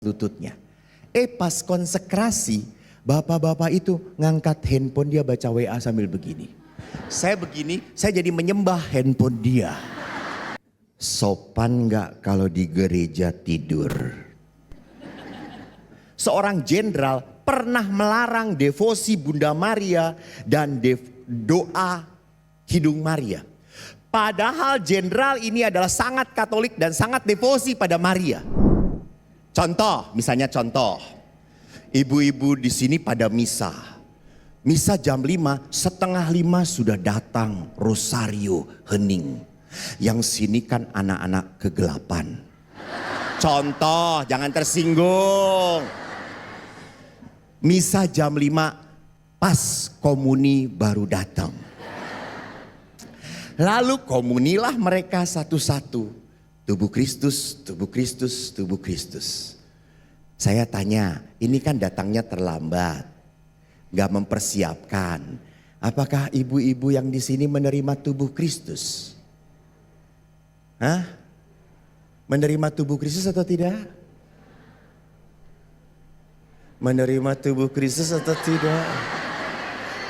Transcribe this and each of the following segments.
lututnya. Pas konsekrasi, bapak-bapak itu ngangkat handphone dia baca WA sambil begini. Saya begini, saya jadi menyembah handphone dia. Sopan gak kalau di gereja tidur? Seorang jenderal pernah melarang devosi Bunda Maria dan doa Hidung Maria. Padahal jenderal ini adalah sangat Katolik dan sangat devosi pada Maria. Misalnya contoh, ibu-ibu di sini pada misa. Misa jam 5, setengah 5 sudah datang rosario hening. Yang sini kan anak-anak kegelapan. Contoh, jangan tersinggung. Misa jam 5, pas komuni baru datang. Lalu komunilah mereka satu-satu. Tubuh Kristus, tubuh Kristus, tubuh Kristus. Saya tanya, ini kan datangnya terlambat, gak mempersiapkan. Apakah ibu-ibu yang di sini menerima tubuh Kristus? Hah? Menerima tubuh Kristus atau tidak? Menerima tubuh Kristus atau tidak?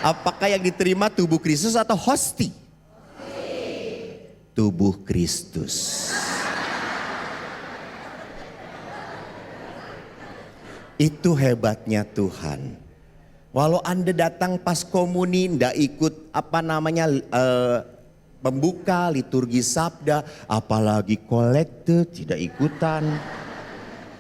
Apakah yang diterima tubuh Kristus atau hosti? Tubuh Kristus. Itu hebatnya Tuhan. Walau Anda datang pas komuni, ndak ikut membuka liturgi sabda, apalagi kolekte, tidak ikutan.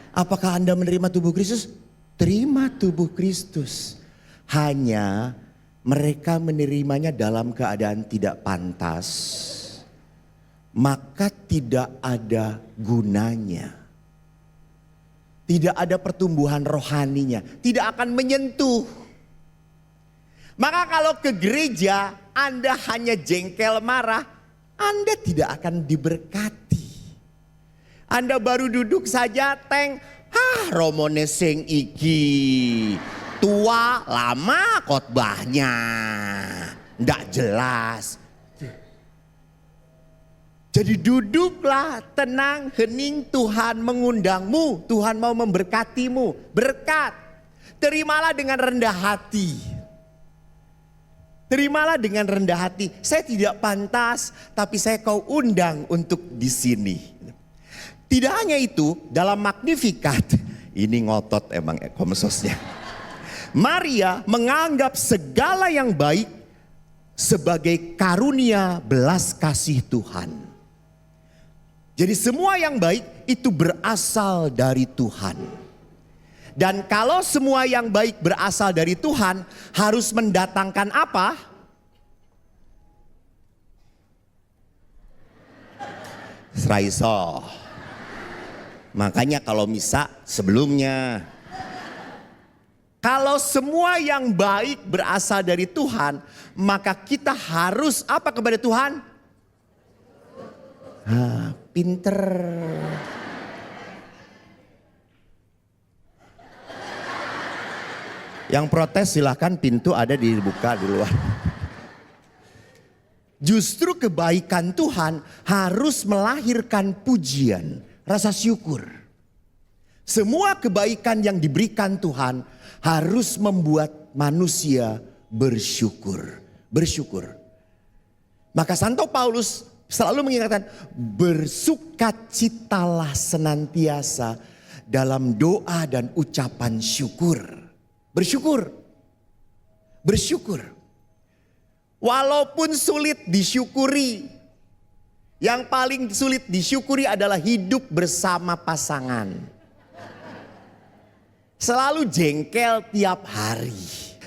Apakah Anda menerima tubuh Kristus? Terima tubuh Kristus. Hanya mereka menerimanya dalam keadaan tidak pantas, maka tidak ada gunanya. Tidak ada pertumbuhan rohaninya, tidak akan menyentuh. Maka kalau ke gereja Anda hanya jengkel marah, Anda tidak akan diberkati. Anda baru duduk saja romone sing iki. Tua lama khotbahnya, ndak jelas. Jadi duduklah tenang, hening, Tuhan mengundangmu, Tuhan mau memberkatimu, berkat. Terimalah dengan rendah hati. Terimalah dengan rendah hati. Saya tidak pantas, tapi saya kau undang untuk di sini. Tidak hanya itu, dalam Magnificat, ini ngotot emang komsosnya. Maria menganggap segala yang baik sebagai karunia belas kasih Tuhan. Jadi semua yang baik itu berasal dari Tuhan. Dan kalau semua yang baik berasal dari Tuhan, harus mendatangkan apa? Sraiso. Makanya kalau misa sebelumnya. Kalau semua yang baik berasal dari Tuhan, maka kita harus apa kepada Tuhan? Pinter. Yang protes silahkan, pintu ada dibuka di luar. Justru kebaikan Tuhan harus melahirkan pujian, rasa syukur. Semua kebaikan yang diberikan Tuhan harus membuat manusia bersyukur. Bersyukur. Maka Santo Paulus selalu mengingatkan, bersukacitalah senantiasa dalam doa dan ucapan syukur. Bersyukur. Bersyukur. Walaupun sulit disyukuri. Yang paling sulit disyukuri adalah hidup bersama pasangan. Selalu jengkel tiap hari.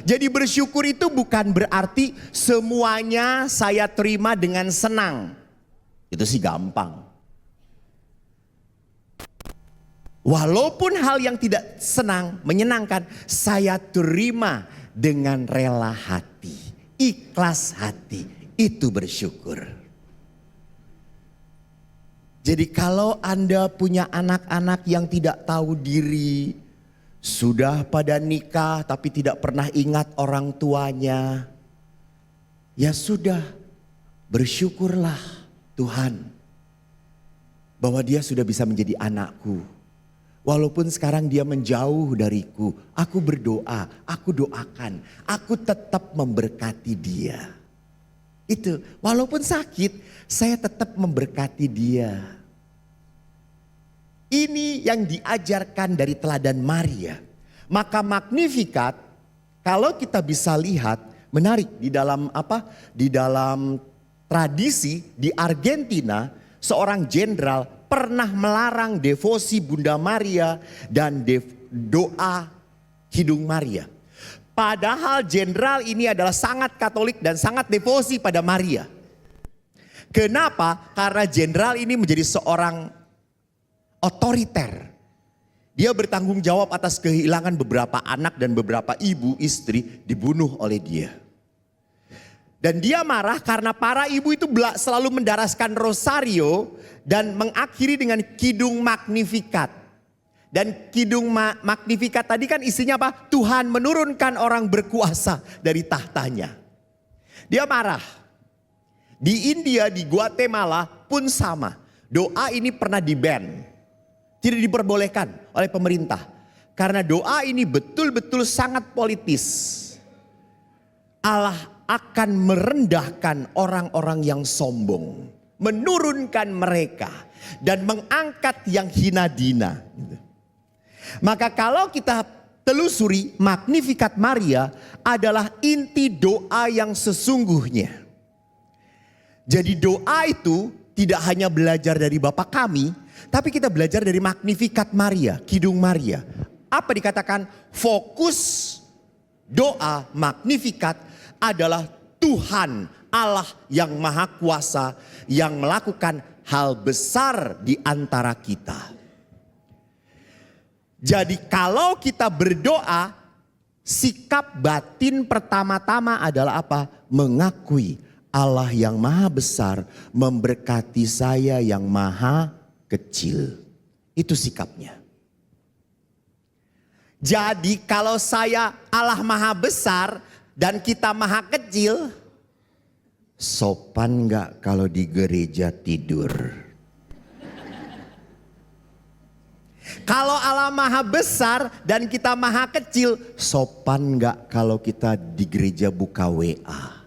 Jadi bersyukur itu bukan berarti semuanya saya terima dengan senang. Itu sih gampang. Walaupun hal yang tidak senang, menyenangkan, saya terima dengan rela hati, ikhlas hati, itu bersyukur. Jadi kalau Anda punya anak-anak yang tidak tahu diri, sudah pada nikah tapi tidak pernah ingat orang tuanya, ya sudah, bersyukurlah Tuhan bahwa dia sudah bisa menjadi anakku. Walaupun sekarang dia menjauh dariku, aku berdoa, aku doakan, aku tetap memberkati dia. Itu, walaupun sakit, saya tetap memberkati dia. Ini yang diajarkan dari teladan Maria. Maka Magnificat, kalau kita bisa lihat, menarik di dalam apa? Di dalam tradisi di Argentina, seorang jenderal pernah melarang devosi Bunda Maria dan doa Hidung Maria. Padahal jenderal ini adalah sangat Katolik dan sangat devosi pada Maria. Kenapa? Karena jenderal ini menjadi seorang otoriter. Dia bertanggung jawab atas kehilangan beberapa anak dan beberapa ibu istri dibunuh oleh dia. Dan dia marah karena para ibu itu selalu mendaraskan rosario dan mengakhiri dengan Kidung Magnificat. Dan Kidung Magnificat tadi kan isinya apa? Tuhan menurunkan orang berkuasa dari tahtanya. Dia marah. Di India, di Guatemala pun sama. Doa ini pernah di-ban. Tidak diperbolehkan oleh pemerintah. Karena doa ini betul-betul sangat politis. Allah akan merendahkan orang-orang yang sombong. Menurunkan mereka. Dan mengangkat yang hina dina. Maka kalau kita telusuri, Magnificat Maria adalah inti doa yang sesungguhnya. Jadi doa itu tidak hanya belajar dari Bapa kami, tapi kita belajar dari Magnificat Maria, Kidung Maria. Apa dikatakan? Fokus doa Magnificat adalah Tuhan Allah yang Maha Kuasa yang melakukan hal besar di antara kita. Jadi kalau kita berdoa, sikap batin pertama-tama adalah apa? Mengakui Allah yang Maha Besar memberkati saya yang maha kecil. Itu sikapnya. Jadi kalau saya Allah Maha Besar dan kita maha kecil, sopan gak kalau di gereja tidur? Kalau Allah Maha Besar dan kita maha kecil, sopan gak kalau kita di gereja buka WA?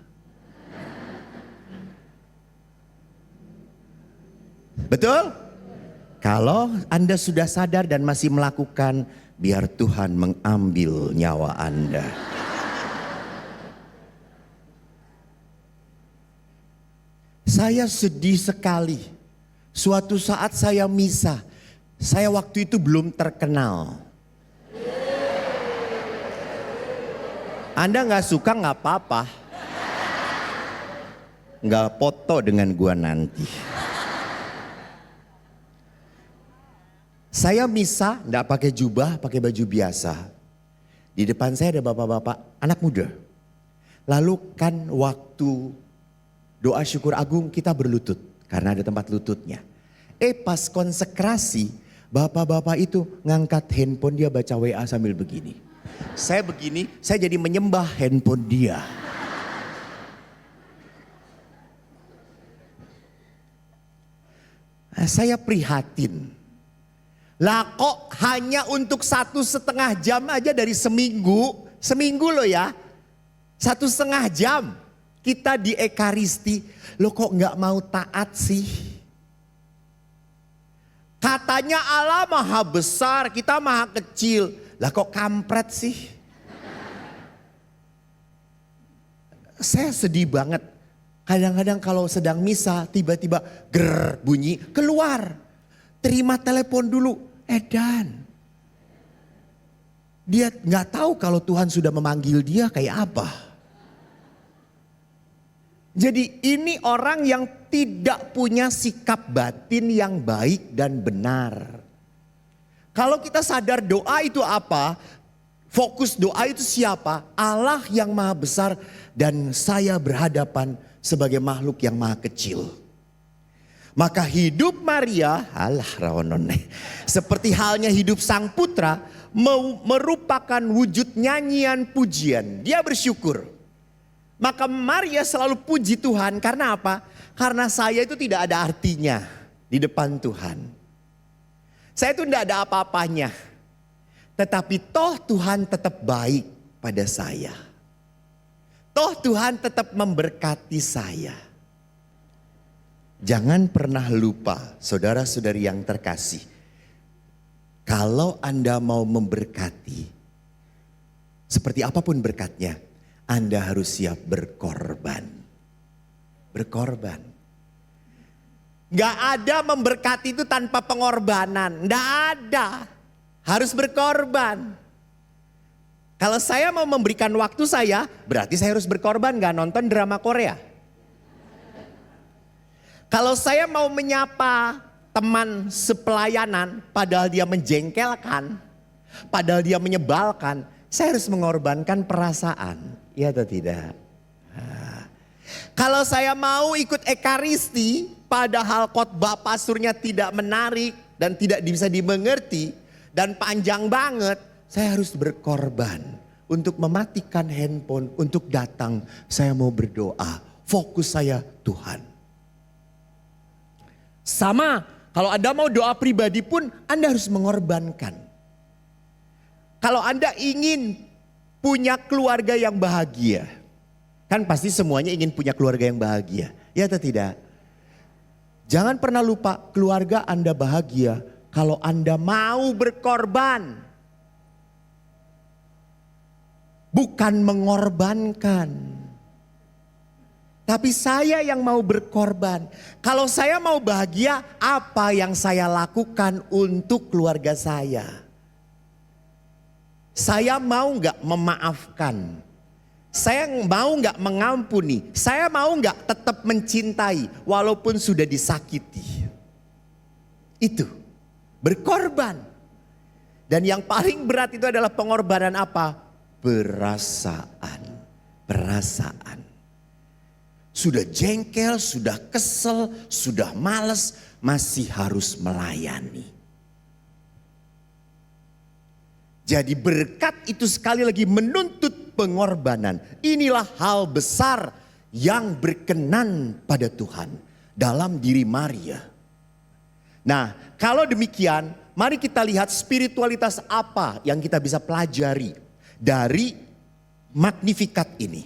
Betul? Kalau Anda sudah sadar dan masih melakukan, biar Tuhan mengambil nyawa Anda. Saya sedih sekali. Suatu saat saya misa. Saya waktu itu belum terkenal. Anda gak suka gak apa-apa. Gak foto dengan gua nanti. Saya misa gak pakai jubah, pakai baju biasa. Di depan saya ada bapak-bapak anak muda. Lalu kan waktu doa syukur agung kita berlutut. Karena ada tempat lututnya. Pas konsekrasi, bapak-bapak itu ngangkat handphone, dia baca WA sambil begini. Saya begini, saya jadi menyembah handphone dia. Saya prihatin. Lah kok hanya untuk 1,5 jam aja dari seminggu. Seminggu loh ya. 1,5 jam kita di Ekaristi. Loh kok gak mau taat sih? Katanya Allah Maha Besar, kita maha kecil. Lah kok kampret sih? Saya sedih banget. Kadang-kadang kalau sedang misa tiba-tiba ger bunyi keluar. Terima telepon dulu, edan. Dia gak tahu kalau Tuhan sudah memanggil dia kayak apa. Jadi ini orang yang tidak punya sikap batin yang baik dan benar. Kalau kita sadar doa itu apa, fokus doa itu siapa? Allah yang maha besar dan saya berhadapan sebagai makhluk yang maha kecil. Maka hidup Maria, seperti halnya hidup sang putra, merupakan wujud nyanyian pujian. Dia bersyukur. Maka Maria selalu puji Tuhan karena apa? Karena saya itu tidak ada artinya di depan Tuhan. Saya itu tidak ada apa-apanya. Tetapi toh Tuhan tetap baik pada saya. Toh Tuhan tetap memberkati saya. Jangan pernah lupa, saudara-saudari yang terkasih. Kalau Anda mau memberkati, seperti apapun berkatnya, Anda harus siap berkorban. Berkorban. Gak ada memberkati itu tanpa pengorbanan. Gak ada. Harus berkorban. Kalau saya mau memberikan waktu saya, berarti saya harus berkorban, gak nonton drama Korea. Kalau saya mau menyapa teman sepelayanan, padahal dia menjengkelkan, padahal dia menyebalkan, saya harus mengorbankan perasaan. Iya atau tidak? Nah. Kalau saya mau ikut ekaristi, padahal khotbah pastornya tidak menarik dan tidak bisa dimengerti dan panjang banget, saya harus berkorban untuk mematikan handphone, untuk datang. Saya mau berdoa, fokus saya Tuhan. Sama, kalau Anda mau doa pribadi pun Anda harus mengorbankan. Kalau Anda ingin punya keluarga yang bahagia, kan pasti semuanya ingin punya keluarga yang bahagia, ya atau tidak? Jangan pernah lupa, keluarga Anda bahagia kalau Anda mau berkorban. Bukan mengorbankan. Tapi saya yang mau berkorban. Kalau saya mau bahagia, apa yang saya lakukan untuk keluarga saya? Saya mau gak memaafkan? Saya mau gak mengampuni? Saya mau gak tetap mencintai walaupun sudah disakiti? Itu, berkorban. Dan yang paling berat itu adalah pengorbanan apa? Perasaan. Perasaan. Sudah jengkel, sudah kesel, sudah malas, masih harus melayani. Jadi berkat itu sekali lagi menuntut pengorbanan. Inilah hal besar yang berkenan pada Tuhan dalam diri Maria. Nah, kalau demikian, mari kita lihat spiritualitas apa yang kita bisa pelajari dari Magnificat ini.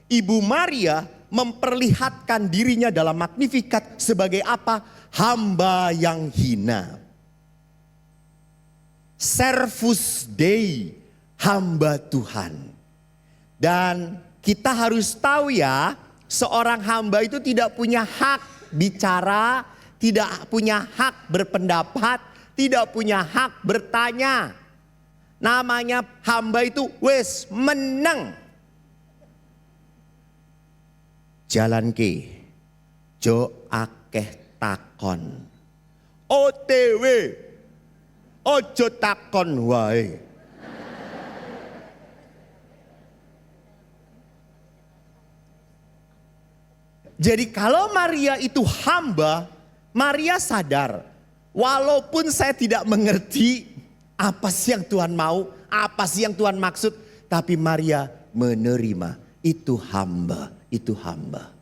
Ibu Maria memperlihatkan dirinya dalam Magnificat sebagai apa? Hamba yang hina. Servus Dei, hamba Tuhan. Dan kita harus tahu ya, seorang hamba itu tidak punya hak bicara, tidak punya hak berpendapat, tidak punya hak bertanya. Namanya hamba itu wes menang. Jalan ke, jo akeh takon. OTW, ojo takon wae. Jadi kalau Maria itu hamba, Maria sadar. Walaupun saya tidak mengerti apa sih yang Tuhan mau, apa sih yang Tuhan maksud. Tapi Maria menerima, itu hamba. Itu hamba.